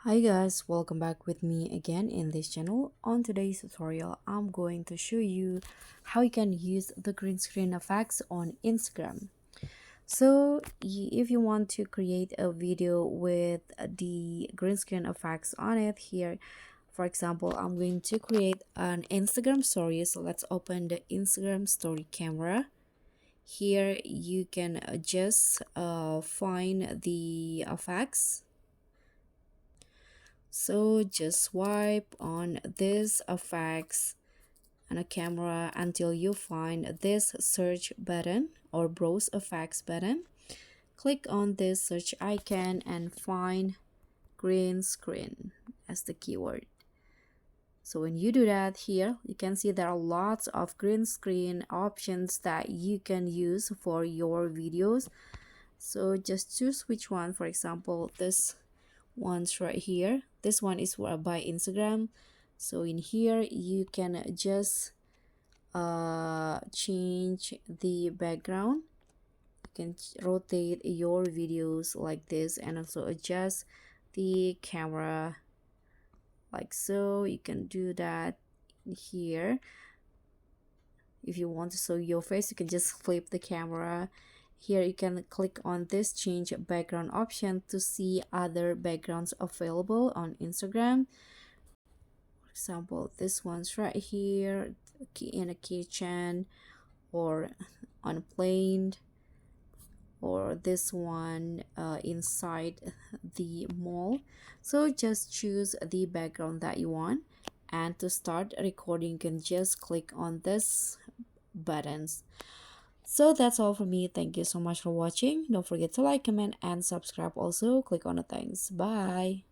Hi guys, welcome back with me again in this channel. On today's tutorial, I'm going to show you how you can use the green screen effects on Instagram. So if you want to create a video with the green screen effects on it here, for example, I'm going to create an Instagram story. So let's open the Instagram story camera. Here you can just find the effects. So just swipe on this effects on a camera until you find this search button or browse effects button. Click on this search icon and find green screen as the keyword. So when you do that, here you can see there are lots of green screen options that you can use for your videos. So just choose which one. For example, this one's right here. This one is by Instagram. So in here you can just change the background. You can rotate your videos like this and also adjust the camera like so. You can do that here. If you want to show your face, you can just flip the camera. Here you can click on this change background option to see other backgrounds available on Instagram. For example, this one's right here in a kitchen or on a plane, or this one inside the mall. So just choose the background that you want, and to start recording you can just click on this buttons. So that's all for me. Thank you so much for watching. Don't forget to like, comment, and subscribe. Also click on the thanks. Bye.